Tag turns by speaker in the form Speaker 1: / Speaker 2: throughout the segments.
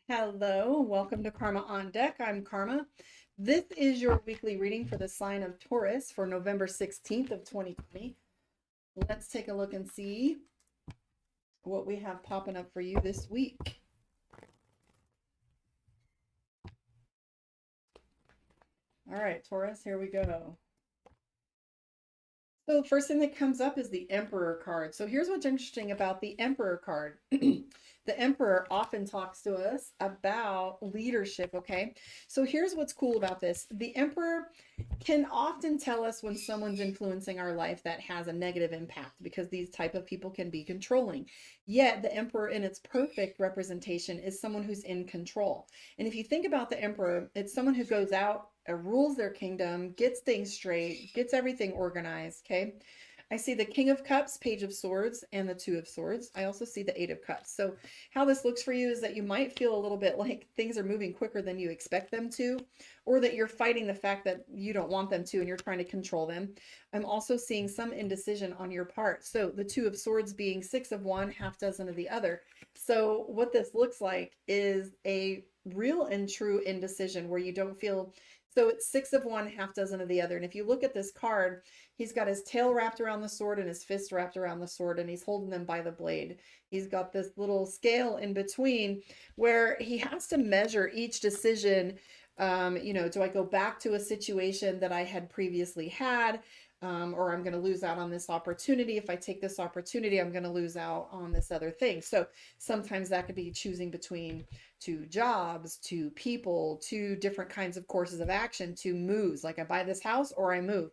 Speaker 1: Hello, welcome to Karma on Deck. I'm Karma. This is your weekly reading for the sign of Taurus for November 16th of 2020. Let's take a look and see what we have popping up for you this week. All right, Taurus, here we go. So the first thing that comes up is the Emperor card. So here's what's interesting about the Emperor card. The Emperor often talks to us about leadership, okay? So here's what's cool about this. The Emperor can often tell us when someone's influencing our life that has a negative impact, because these type of people can be controlling. Yet the Emperor in its perfect representation is someone who's in control. And if you think about the Emperor, it's someone who goes out, rules their kingdom, gets things straight, gets everything organized, okay? I see the King of Cups, Page of Swords, and the Two of Swords. I also see the Eight of Cups. So how this looks for you is that you might feel a little bit like things are moving quicker than you expect them to, or that you're fighting the fact that you don't want them to and you're trying to control them. I'm also seeing some indecision on your part. So the Two of Swords being 6 of one, half dozen of the other. So what this looks like is a real and true indecision where you don't feel. So it's 6 of one, half dozen of the other. And if you look at this card, he's got his tail wrapped around the sword and his fist wrapped around the sword, and he's holding them by the blade. He's got this little scale in between where he has to measure each decision. Do I go back to a situation that I had previously had? Or I'm going to lose out on this opportunity. If I take this opportunity, I'm going to lose out on this other thing. So sometimes that could be choosing between two jobs, two people, two different kinds of courses of action, two moves, like I buy this house or I move.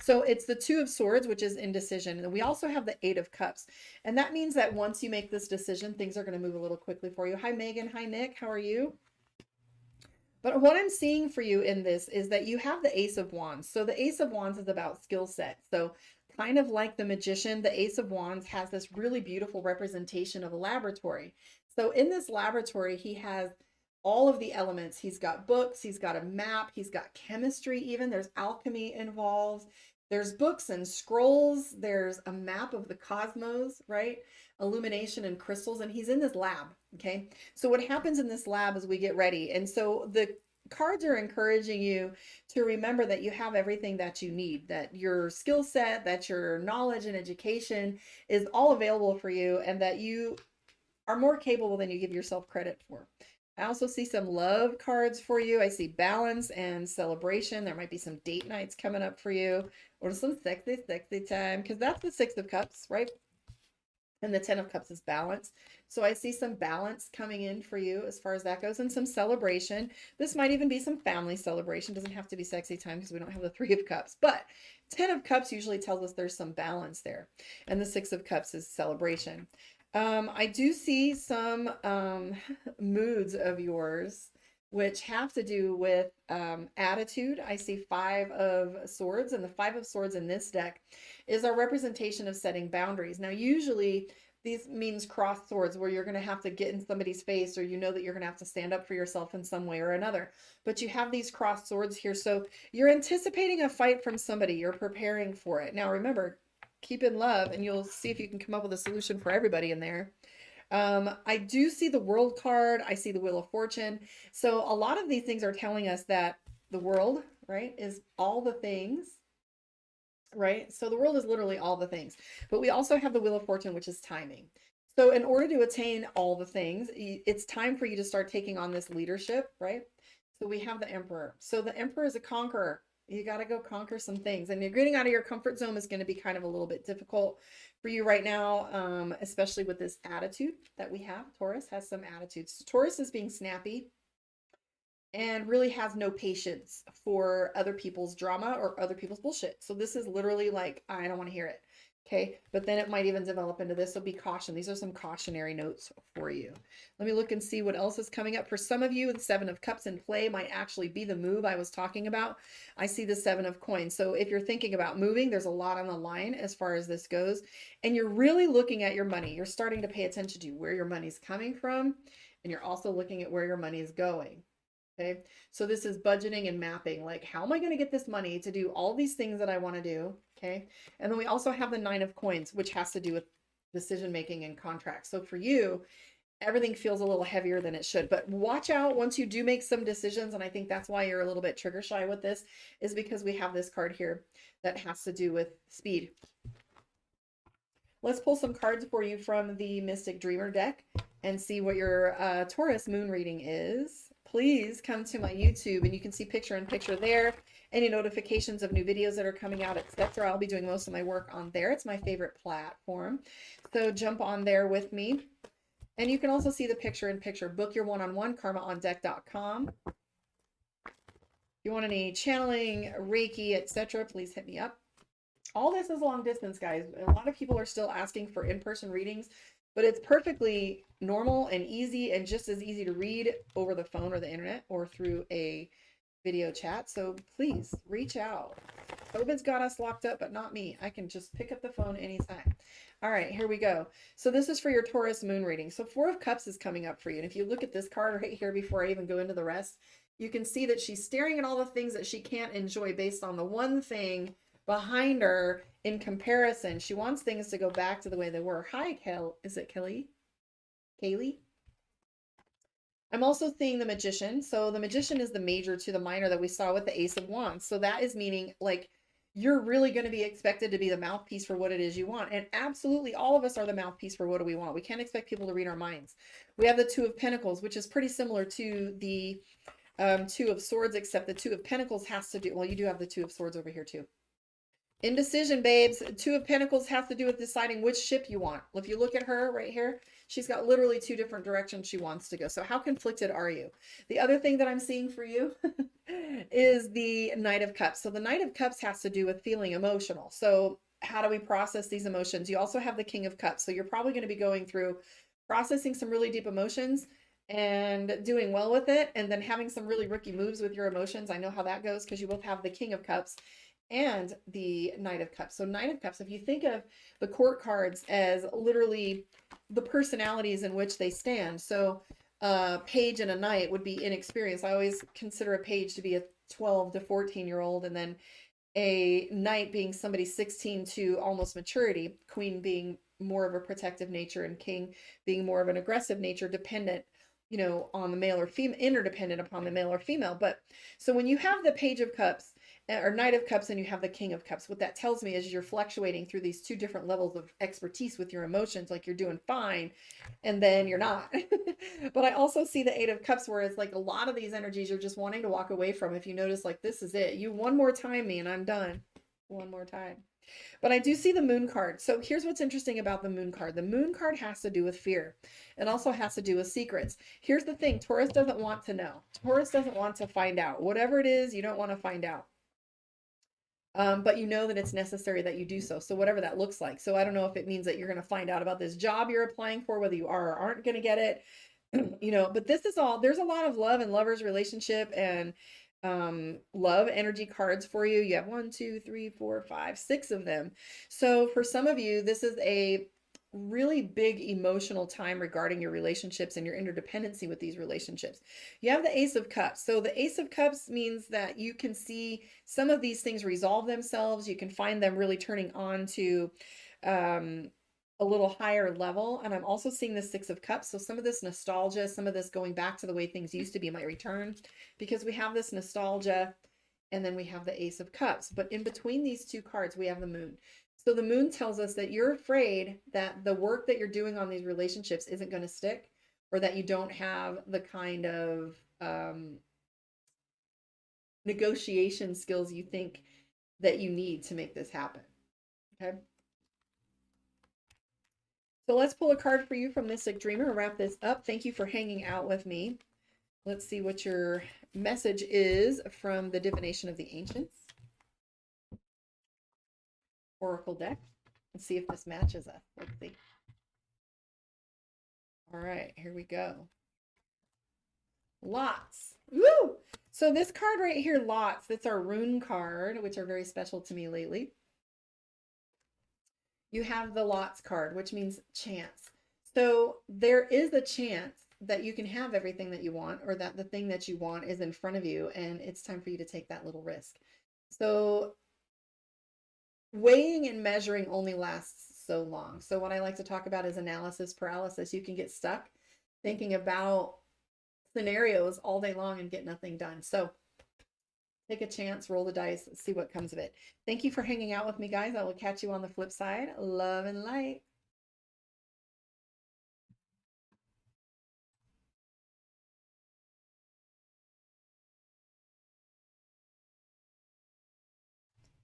Speaker 1: So it's the Two of Swords, which is indecision. And we also have the Eight of Cups. And that means that once you make this decision, things are going to move a little quickly for you. Hi, Megan. Hi, Nick. How are you? But what I'm seeing for you in this is that you have the Ace of Wands. So the Ace of Wands is about skill set. So kind of like the Magician, the Ace of Wands has this really beautiful representation of a laboratory. So in this laboratory, he has all of the elements. He's got books, he's got a map, he's got chemistry even. There's alchemy involved. There's books and scrolls. There's a map of the cosmos, right? Illumination and crystals. And he's in this lab, okay? So what happens in this lab is we get ready. And so the cards are encouraging you to remember that you have everything that you need, that your skill set, that your knowledge and education is all available for you, and that you are more capable than you give yourself credit for. I also see some love cards for you. I see balance and celebration. There might be some date nights coming up for you, or some sexy, sexy time, because that's the Six of Cups, right? And the 10 of Cups is balance. So I see some balance coming in for you as far as that goes, and some celebration. This might even be some family celebration. Doesn't have to be sexy time because we don't have the 3 of Cups. But 10 of Cups usually tells us there's some balance there. And the 6 of Cups is celebration. I do see some moods of yours which have to do with attitude. I see 5 of Swords, and the 5 of Swords in this deck is our representation of setting boundaries. Now, usually these means crossed swords, where you're going to have to get in somebody's face, or you know that you're going to have to stand up for yourself in some way or another. But you have these crossed swords here. So you're anticipating a fight from somebody. You're preparing for it. Now, remember, keep in love, and you'll see if you can come up with a solution for everybody in there. I do see the World card. I see the Wheel of Fortune. So a lot of these things are telling us that the world, right, is all the things, right? So the world is literally all the things. But we also have the Wheel of Fortune, which is timing. So in order to attain all the things, it's time for you to start taking on this leadership, right? So we have the Emperor. So the Emperor is a conqueror. You got to go conquer some things, and you're getting out of your comfort zone is going to be kind of a little bit difficult for you right now, especially with this attitude that we have. Taurus has some attitudes. Taurus is being snappy and really has no patience for other people's drama or other people's bullshit. So this is literally like, I don't want to hear it. Okay, but then it might even develop into this. So be caution. These are some cautionary notes for you. Let me look and see what else is coming up. For some of you, the 7 of Cups in play might actually be the move I was talking about. I see the 7 of Coins. So if you're thinking about moving, there's a lot on the line as far as this goes. And you're really looking at your money. You're starting to pay attention to where your money's coming from. And you're also looking at where your money is going. Okay, so this is budgeting and mapping, like, how am I going to get this money to do all these things that I want to do? Okay, and then we also have the 9 of Coins, which has to do with decision making and contracts. So for you, everything feels a little heavier than it should. But watch out once you do make some decisions, and I think that's why you're a little bit trigger shy with this, is because we have this card here that has to do with speed. Let's pull some cards for you from the Mystic Dreamer deck and see what your Taurus moon reading is. Please come to my YouTube and you can see picture in picture there. Any notifications of new videos that are coming out, etc. I'll be doing most of my work on there. It's my favorite platform. So jump on there with me. And you can also see the picture in picture. Book your one-on-one, karmaondeck.com. If you want any channeling, Reiki, etc., please hit me up. All this is long distance, guys. A lot of people are still asking for in-person readings, but it's perfectly normal and easy and just as easy to read over the phone or the internet or through a video chat. So please reach out. COVID's got us locked up, but not me. I can just pick up the phone anytime. All right, here we go. So this is for your Taurus moon reading. So Four of Cups is coming up for you. And if you look at this card right here before I even go into the rest, you can see that she's staring at all the things that she can't enjoy based on the one thing behind her in comparison. She wants things to go back to the way they were. Hi, is it Kelly? Kaylee? I'm also seeing the Magician. So the Magician is the major to the minor that we saw with the Ace of Wands. So that is meaning like you're really going to be expected to be the mouthpiece for what it is you want. And absolutely all of us are the mouthpiece for what do we want. We can't expect people to read our minds. We have the Two of Pentacles, which is pretty similar to the Two of Swords, except the Two of Pentacles has to do, well, you do have the Two of Swords over here too. Indecision, babes. Two of Pentacles has to do with deciding which ship you want. If you look at her right here, she's got literally two different directions she wants to go. So how conflicted are you? The other thing that I'm seeing for you is the Knight of Cups. So the Knight of Cups has to do with feeling emotional. So how do we process these emotions? You also have the King of Cups. So you're probably going to be going through processing some really deep emotions and doing well with it, and then having some really rookie moves with your emotions. I know how that goes because you both have the King of Cups and the Knight of Cups. So Knight of Cups, if you think of the court cards as literally the personalities in which they stand. So a page and a knight would be inexperienced. I always consider a page to be a 12 to 14-year-old, and then a knight being somebody 16 to almost maturity, queen being more of a protective nature, and king being more of an aggressive nature, dependent, you know, on the male or female, interdependent upon the male or female. But so when you have the Page of Cups or Knight of Cups and you have the King of Cups, what that tells me is you're fluctuating through these two different levels of expertise with your emotions. Like you're doing fine and then you're not. But I also see the Eight of Cups where it's like a lot of these energies you're just wanting to walk away from. If you notice, like, this is it. You one more time me and I'm done. One more time. But I do see the Moon card. So here's what's interesting about the Moon card. The Moon card has to do with fear. It also has to do with secrets. Here's the thing. Taurus doesn't want to know. Taurus doesn't want to find out. Whatever it is, you don't want to find out. But you know that it's necessary that you do so. So whatever that looks like. So I don't know if it means that you're going to find out about this job you're applying for, whether you are or aren't going to get it, you know, but this is all, there's a lot of love and lovers relationship and love energy cards for you. You have 1, 2, 3, 4, 5, 6 of them. So for some of you, this is a really big emotional time regarding your relationships and your interdependency with these relationships. You have the Ace of Cups. So the Ace of Cups means that you can see some of these things resolve themselves. You can find them really turning on to a little higher level. And I'm also seeing the Six of Cups. So some of this nostalgia, some of this going back to the way things used to be might return, because we have this nostalgia and then we have the Ace of Cups. But in between these two cards, we have the Moon. So the Moon tells us that you're afraid that the work that you're doing on these relationships isn't going to stick, or that you don't have the kind of negotiation skills you think that you need to make this happen. Okay. So let's pull a card for you from Mystic Dreamer and wrap this up. Thank you for hanging out with me. Let's see what your message is from the Divination of the Ancients Oracle deck. Let's see if this matches us. Let's see. All right, here we go. Lots. Woo! So this card right here, Lots, that's our rune card, which are very special to me lately. You have the Lots card, which means chance. So there is a chance that you can have everything that you want, or that the thing that you want is in front of you, and it's time for you to take that little risk. So weighing and measuring only lasts so long. So what I like to talk about is analysis paralysis. You can get stuck thinking about scenarios all day long and get nothing done. So take a chance, roll the dice, see what comes of it. Thank you for hanging out with me, guys. I will catch you on the flip side. Love and light.